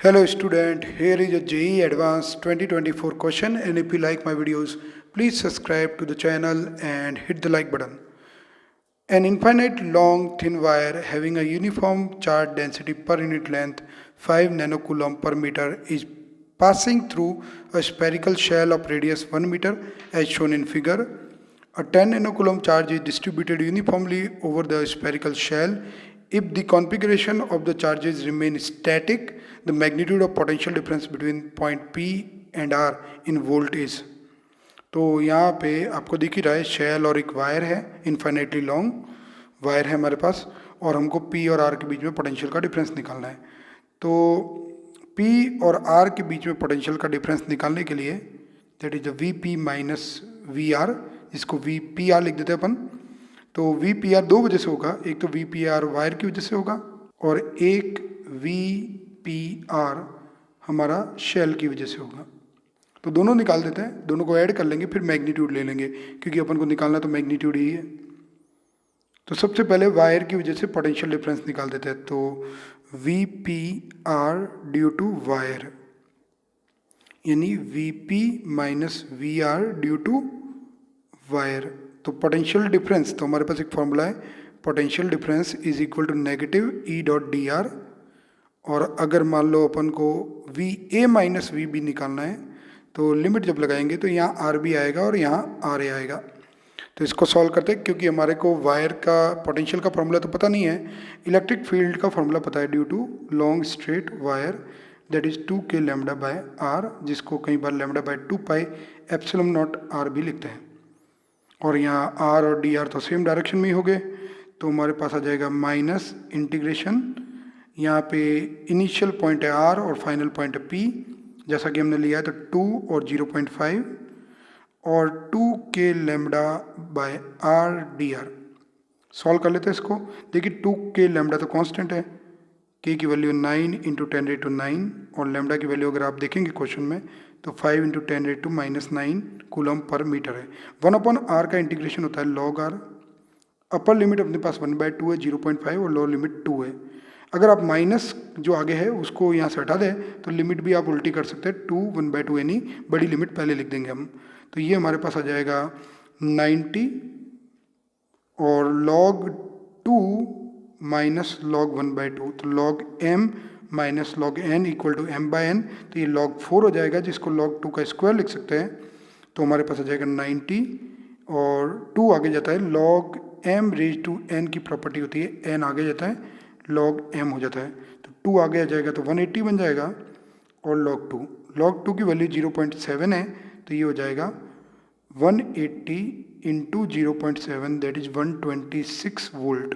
Hello student, here is a JEE Advanced 2024 question, and if you like my videos, please subscribe to the channel and hit the like button. An infinite long thin wire having a uniform charge density per unit length 5 nanocoulomb per meter is passing through a spherical shell of radius 1 meter as shown in figure. A 10 nanocoulomb charge is distributed uniformly over the spherical shell. If the configuration of the charges remain static, the magnitude of potential difference between point P and R in volt is. तो यहाँ पे आपको दिख ही रहा है shell और एक wire है, इन्फाइनाइटली लॉन्ग वायर है हमारे पास, और हमको P और R के बीच में पोटेंशियल का डिफरेंस निकालना है. तो P और R के बीच में पोटेंशियल का डिफरेंस निकालने के लिए that is VP minus VR, जिसको VPR लिख देते हैं अपन. तो VPR दो वजह से होगा, एक तो VPR वायर की वजह से होगा और एक VPR हमारा शेल की वजह से होगा. तो दोनों निकाल देते हैं, दोनों को ऐड कर लेंगे, फिर मैग्नीट्यूड ले लेंगे क्योंकि अपन को निकालना तो मैग्नीट्यूड ही है. तो सबसे पहले वायर की वजह से पोटेंशियल डिफरेंस निकाल देते हैं. तो VPR ड्यू टू वायर यानी VP minus VR due to wire. तो पोटेंशियल डिफरेंस, तो हमारे पास एक फॉर्मूला है, potential difference is equal to negative E dot DR. और अगर मान लो अपन को VA माइनस VB निकालना है तो लिमिट जब लगाएंगे तो यहाँ RB आएगा और यहाँ RA आएगा. तो इसको सॉल्व करते हैं क्योंकि हमारे को वायर का पोटेंशियल का फॉर्मूला तो पता नहीं है, इलेक्ट्रिक फील्ड का फॉर्मूला पता है, due to long straight wire that is 2K lambda by R, जिसको कई बार lambda by 2 pi epsilon naught R भी लिखते हैं. और यहाँ R और DR तो सेम डायरेक्शन में ही हो गए, तो हमारे पास आ जाएगा माइनस इंटीग्रेशन. यहाँ पे इनिशियल पॉइंट है R और फाइनल पॉइंट है P, जैसा कि हमने लिया है. तो 2 और 0.5 और 2K lambda by R DR. Solve कर लेते हैं इसको. देखिए 2K लैम्डा तो कांस्टेंट है, K की वैल्यू 9 इंटू 10⁻⁹ और लैम्डा की वैल्यू अगर आप देखेंगे क्वेश्चन में तो 5 इंटू 10⁻⁹ कूलम पर मीटर है. 1/r का इंटीग्रेशन होता है log R. अपर लिमिट अपने पास 1/2 है 0.5 और लोअर लिमिट 2 है. अगर आप माइनस जो आगे है उसको यहाँ से हटा दें तो लिमिट भी आप उल्टी कर सकते हैं, 2 1/2 यानी बड़ी लिमिट पहले लिख देंगे हम. तो ये हमारे पास आ जाएगा 90 और log 2 माइनस log 1/2, तो log m minus log n equal to m/n. तो ये log 4 हो जाएगा, जिसको log 2 का स्क्वायर लिख सकते हैं. तो हमारे पास आ जाएगा 90 और 2 आगे जाता है, log m raise to n की प्रॉपर्टी होती है, n आगे जाता है log m हो जाता है. तो 2 आगे आ जाएगा तो 180 बन जाएगा और log 2 की वैल्यू 0.7 है, तो ये हो जाएगा 180 इंटू 0.7 दैट इज 126 वोल्ट.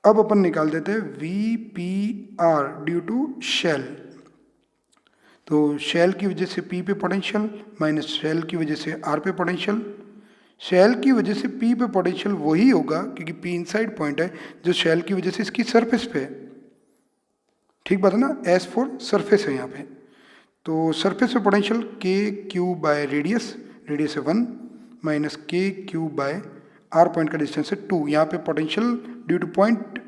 अब अपन निकाल देते हैं VPR ड्यू टू शेल. तो शेल की वजह से P पे पोटेंशियल माइनस शेल की वजह से R पे पोटेंशियल. शेल की वजह से P पे पोटेंशियल वही होगा क्योंकि P इनसाइड पॉइंट है जो शेल की वजह से इसकी सरफेस पे है. ठीक बात है ना, S फॉर सरफेस है यहाँ पे. तो सरफेस पे पोटेंशियल KQ बाय रेडियस है 1 minus KQ by R point का डिस्टेंस है 2. यहाँ पे पोटेंशियल ड्यू टू पॉइंट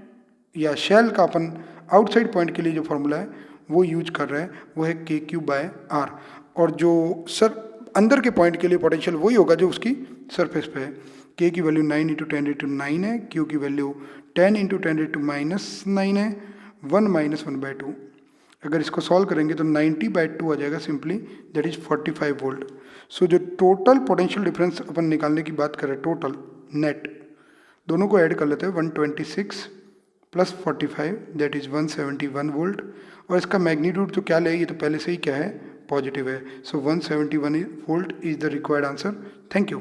या शेल का अपन आउटसाइड पॉइंट के लिए जो फॉर्मूला है वो यूज कर रहे हैं, वो है KQ बाय R. और जो अंदर के पॉइंट के लिए पोटेंशियल वही होगा जो उसकी सरफेस पे है. K की वैल्यू 9 इंटू 10⁻⁹ है, Q की वैल्यू 10 इंटू 10⁻⁹ है, 1 माइनस 1/2. अगर इसको सॉल्व करेंगे तो 90/2 आ जाएगा सिंपली, दैट इज 45 वोल्ट. सो जो टोटल पोटेंशियल डिफरेंस अपन निकालने की बात करें, टोटल नेट, दोनों को ऐड कर लेते हैं. 126 प्लस 45 दैट इज 171 वोल्ट. और इसका मैग्नीट्यूड तो क्या ले, ये तो पहले से ही क्या है, पॉजिटिव है. सो 171 volt is the required answer. Thank you.